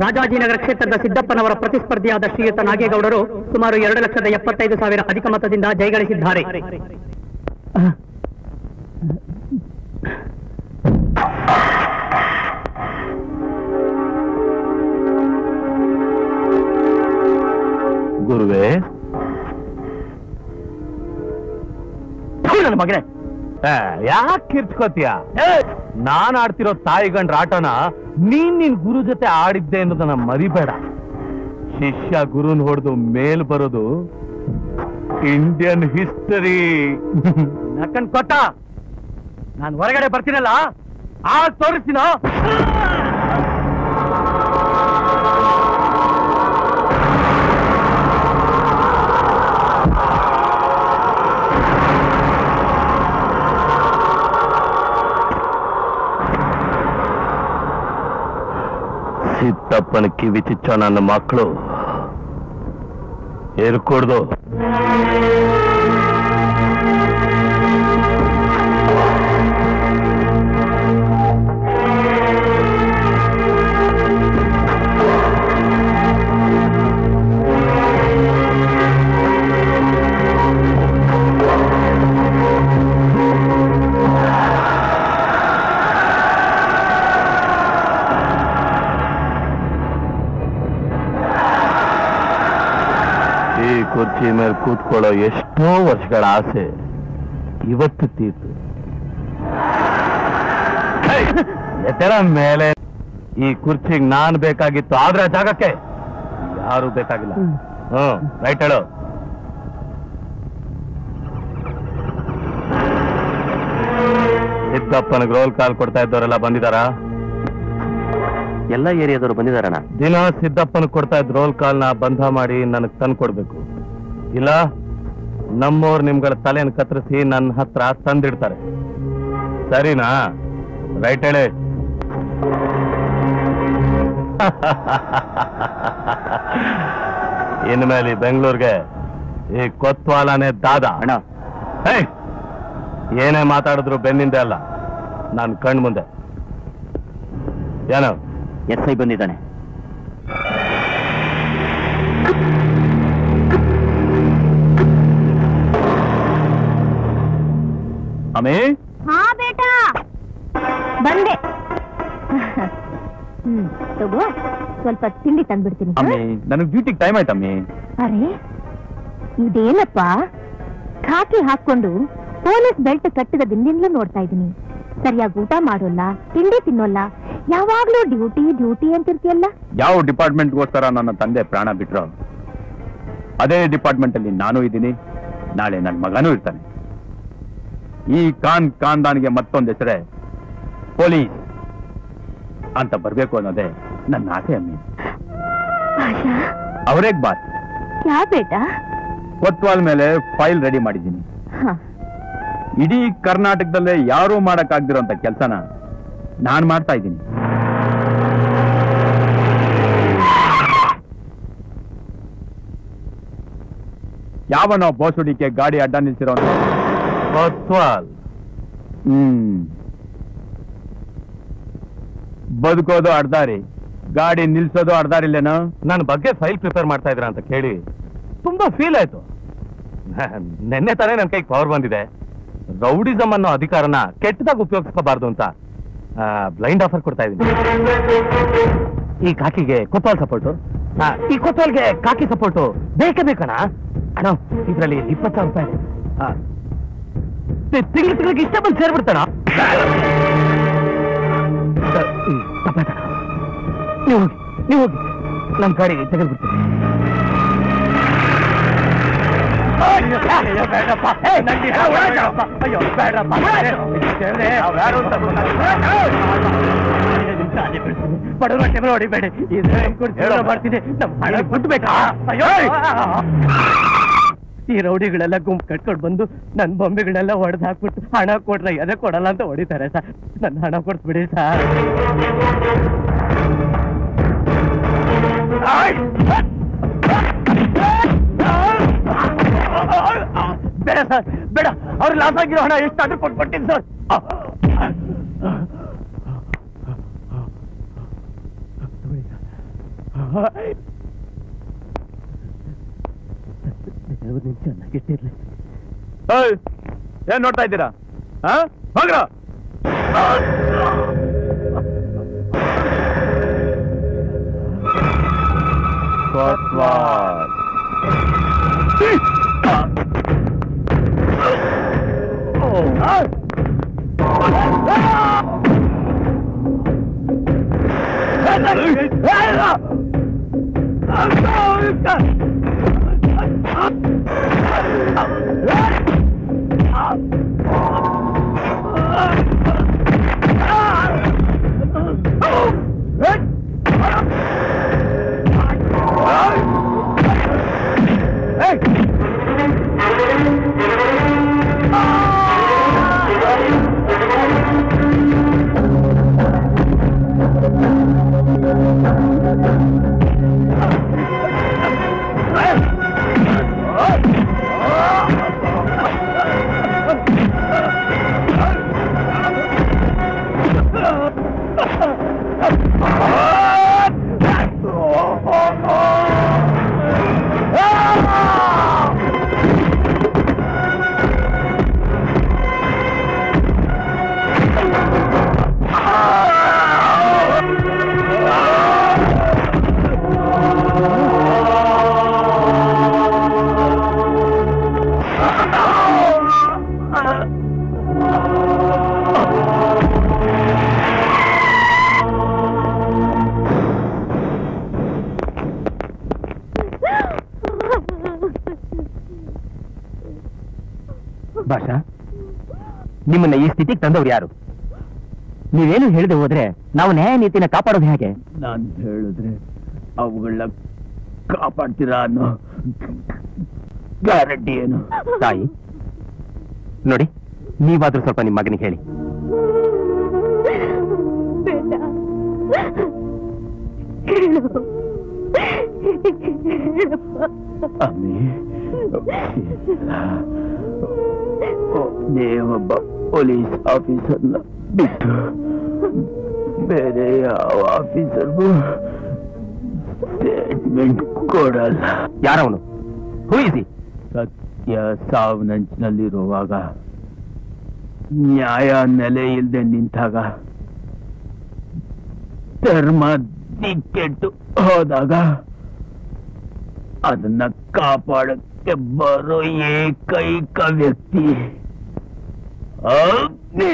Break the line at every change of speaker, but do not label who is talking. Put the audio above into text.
ರಾಜಾಜಿನಗರ ಕ್ಷೇತ್ರದ ಸಿದ್ದಪ್ಪನವರ ಪ್ರತಿಸ್ಪರ್ಧಿಯಾದ ಶ್ರೀಯುತ ನಾಗೇಗೌಡರು ಸುಮಾರು 2,75,000 ಅಧಿಕ ಮತದಿಂದ ಜಯಗಳಿಸಿದ್ದಾರೆ.
ಗುರುವೇ, ನನ್ನ ಮಗನೇ ಯಾಕೆ ಕಿರ್ಚ್ಕೋತೀಯ? ನಾನ್ ಆಡ್ತಿರೋ ತಾಯಿಗಂಡ್ರ ಆಟನ ನಿನ್ ಗುರು ಜೊತೆ ಆಡಿದ್ದೆ ಅನ್ನೋದನ್ನ ಮರಿಬೇಡ. ಶಿಷ್ಯ ಗುರುನ್ ಹೊಡೆದು ಮೇಲ್ ಬರೋದು ಇಂಡಿಯನ್ ಹಿಸ್ಟರಿ.
ನಕ್ಕನ್ ಕೊಟ್ಟ ನಾನು ಹೊರಗಡೆ ಬರ್ತೀನಲ್ಲ ಆ ತೋರಿಸ್ತೀನ.
ಸಿದ್ದಪ್ಪನ ಕಿವಿ ಚಿಚ್ಚ ನನ್ನ ಮಕ್ಕಳು ಏರ್ಕೊಡ್ದು. ಕುರ್ಚಿ ಮೇಲೆ ಕೂತ್ಕೊಳ್ಳೋ ಎಷ್ಟೋ ವರ್ಷಗಳ ಆಸೆ ಇವತ್ತು ತೀರ್ತು. ಎತ್ತರ ಮೇಲೆ ಈ ಕುರ್ಚಿಗೆ ನಾನ್ ಬೇಕಾಗಿತ್ತು, ಆದ್ರೆ ಜಾಗಕ್ಕೆ ಯಾರು ಬೇಕಾಗಿಲ್ಲ. ರೈಟ್ ಹೇಳು. ಸಿದ್ದಪ್ಪನಿಗೆ ರೋಲ್ ಕಾಲ್ ಕೊಡ್ತಾ ಇದ್ದವರೆಲ್ಲ ಬಂದಿದಾರಾ?
ಎಲ್ಲ ಏರಿಯಾದವರು ಬಂದಿದಾರಣ.
ದಿನ ಸಿದ್ದಪ್ಪನ ಕೊಡ್ತಾ ಇದ್ದ ರೋಲ್ ಕಾಲ್ನ ಬಂಧ ಮಾಡಿ ನನಗ್ ತಂದು ಕೊಡ್ಬೇಕು. ಇಲ್ಲ ನಮ್ಮವ್ರು ನಿಮ್ಗಳ ತಲೆಯನ್ನು ಕತ್ತರಿಸಿ ನನ್ನ ಹತ್ರ ತಂದಿಡ್ತಾರೆ. ಸರಿನಾ? ರೈಟ್ ಹೇಳಿ. ಇನ್ಮೇಲೆ ಬೆಂಗಳೂರಿಗೆ ಈ ಕೊತ್ವಾಲನೇ ದಾದ. ಅಣ್ಣ ಏನೇ ಮಾತಾಡಿದ್ರು ಬೆನ್ನಿಂದೆ ಅಲ್ಲ, ನಾನು ಕಣ್ ಮುಂದೆ. ಏನೋ
SI ಬಂದಿದ್ದಾನೆ.
ಅಮ್ಮಿ.
ಹಾ ಬೇಟಾ ಬಂದೆ. ತಗೋ ಸ್ವಲ್ಪ ತಿಂಡಿ ತಂದ್ಬಿಡ್ತೀನಿ.
ಅಮ್ಮಿ ನನಗೆ ಡ್ಯೂಟಿಗೆ ಟೈಮ್ ಆಯ್ತಮ್ಮಿ.
ಅರೆ ಇದೇನಪ್ಪ, ಖಾಕಿ ಹಾಕೊಂಡು ಪೊಲೀಸ್ ಬೆಲ್ಟ್ ಕಟ್ಟಿದ ದಿನದಿಂದಲೂ ನೋಡ್ತಾ ಇದ್ದೀನಿ. ಸರಿಯಾಗಿ ಊಟ ಮಾಡೋಲ್ಲ, ತಿಂಡಿ ತಿನ್ನೋಲ್ಲ, ಯಾವಾಗ್ಲೂ ಡ್ಯೂಟಿ ಡ್ಯೂಟಿ ಅಂತಿರ್ತೀಯಲ್ಲ.
ಯಾವ ಡಿಪಾರ್ಟ್ಮೆಂಟ್ಗೋಸ್ಕರ ನನ್ನ ತಂದೆ ಪ್ರಾಣ ಬಿಟ್ರು ಅದೇ ಡಿಪಾರ್ಟ್ಮೆಂಟ್ ಅಲ್ಲಿ ನಾನು ಇದ್ದೀನಿ, ನಾಳೆ ನನ್ನ ಮಗನೂ ಇರ್ತಾನೆ. ಈ ಖಾನ್ದಾನ್ಗೆ ಮತ್ತೊಂದು ಹೆಸರೇ ಪೊಲೀಸ್ ಅಂತ ಬರ್ಬೇಕು ಅನ್ನೋದೇ ನನ್ನ ಆಸೆ ಅಮ್ಮಿ. ಅವರೇಗ್ ಬಾತ್
ಯಾ ಬೇಟಾ?
ಕೊತ್ವಾಲ್ ಮೇಲೆ ಫೈಲ್ ರೆಡಿ ಮಾಡಿದ್ದೀನಿ. ಇಡೀ ಕರ್ನಾಟಕದಲ್ಲೇ ಯಾರೂ ಮಾಡಕ್ಕಾಗ್ದಿರೋಂಥ ಕೆಲಸನ ನಾನ್ ಮಾಡ್ತಾ ಇದ್ದೀನಿ. ಯಾವನೋ ಬೋಸುಡಿಕೆ ಗಾಡಿ ಅಡ್ಡ ನಿಲ್ಸಿರೋ ಕೊತ್ವಾಲ್. ಬದುಕೋದು ಅಡ್ದಾರಿ, ಗಾಡಿ ನಿಲ್ಸೋದು ಅಡ್ದಾರಿಲ್ಲೇನೋ. ನನ್ನ ಬಗ್ಗೆ ಫೈಲ್ ಪ್ರಿಪೇರ್ ಮಾಡ್ತಾ ಇದ್ರ ಅಂತ ಕೇಳಿ ತುಂಬಾ ಫೀಲ್ ಆಯ್ತು. ನೆನ್ನೆ ತಾನೇ ನನ್ನ ಕೈಗೆ ಪವರ್ ಬಂದಿದೆ. ರೌಡಿಸಮ್ ಅನ್ನೋ ಅಧಿಕಾರನ ಕೆಟ್ಟದಾಗ ಉಪಯೋಗಿಸ್ಕೋಬಾರ್ದು ಅಂತ ಬ್ಲೈಂಡ್ ಆಫರ್ ಕೊಡ್ತಾ ಇದ್ದೀನಿ. ಈ ಕಾಕಿಗೆ ಕೊತ್ವಾಲ್ ಸಪೋರ್ಟು, ಈ ಕೊತ್ವಾಲ್ಗೆ ಕಾಕಿ ಸಪೋರ್ಟು ಬೇಕೇ ಬೇಕಣ. ಅಣ್ಣ ಇದ್ರಲ್ಲಿ 20,000 ರೂಪಾಯಿ ತಿಂಗಳಿಗೆ ಇಷ್ಟ ಬಂದು ಸೇರ್ಬಿಡ್ತಾನ. ನೀವು ಹೋಗಿ ನಮ್ ಗಾಡಿ ತೆಗೆದ್ಬಿಡ್ತೀನಿ. ಬಡವರ ಟೆಬಲ್ ಹೊಡಿಬೇಡಿ, ಬರ್ತೀನಿ. ನಮ್ಮ ಹಣ ಕೊಟ್ಬೇಕಾ? ಈ ರೌಡಿಗಳೆಲ್ಲ ಗುಂಪು ಕಟ್ಕೊಂಡು ಬಂದು ನನ್ನ ಬೊಂಬೆಗಳೆಲ್ಲ ಹೊಡೆದು ಹಾಕ್ಬಿಟ್ಟು ಹಣ ಕೊಡ್ರೆ ಅದೇ ಕೊಡಲ್ಲ ಅಂತ ಹೊಡಿತಾರೆ ಸರ್. ನನ್ನ ಹಣ ಕೊಡ್ಸ್ಬಿಡಿ ಸರ್. ಬೇಡ ಸರ್, ಬೇಡ. ಅವ್ರು ಲಾಸ್ ಆಗಿರೋ ಹಣ ಎಷ್ಟಾದ್ರೂ ಕೊಟ್ಬಿಡ್ತೀನಿ ಸರ್.
ಚೆನ್ನಾಗಿಟ್ಟಿರ್ಲಿ.
ಏನ್ ನೋಡ್ತಾ ಇದ್ದೀರಾ? ಹೋಗ್ರ
ಭಾಷಾ, ನಿಮ್ಮನ್ನ ಈ ಸ್ಥಿತಿಗೆ ತಂದವ್ರು ಯಾರು? ನೀವೇನು ಹೇಳಿದೆ ಹೋದ್ರೆ ನಾವು ನ್ಯಾಯ ನೀತಿನ ಕಾಪಾಡೋದು ಹೇಗೆ?
ನಾನು ಹೇಳಿದ್ರೆ ಅವುಗಳನ್ನ ಕಾಪಾಡ್ತೀರಾ ಅನ್ನೋ ಗ್ಯಾರಂಟಿ ಏನು?
ತಾಯಿ ನೋಡಿ, ನೀವಾದ್ರೂ ಸ್ವಲ್ಪ ನಿಮ್ಮ ಮಗನಿಗೆ ಹೇಳಿ.
ಅಮ್ಮಿ, ಒಬ್ಬ ಪೊಲೀಸ್ ಆಫೀಸರ್ನ ಬಿಟ್ಟು ಬೇರೆ ಯಾವ ಆಫೀಸರ್ಗೂ ಸ್ಟೇಟ್ಮೆಂಟ್ ಕೊಡಲ್ಲ.
ಯಾರವನು? ಹೂಯಿಸಿ.
ಸತ್ಯ ಸಾವನಂಚಿನಲ್ಲಿರುವಾಗ, ನ್ಯಾಯ ನೆಲೆ ಇಲ್ಲದೆ ನಿಂತಾಗ, ಧರ್ಮ ದಿಕ್ಕೆಟ್ಟು ಹೋದಾಗ ಅದನ್ನ ಕಾಪಾಡಕ್ಕೆ ಬರೋ ಏಕೈಕ ವ್ಯಕ್ತಿ ಅಗ್ನಿ.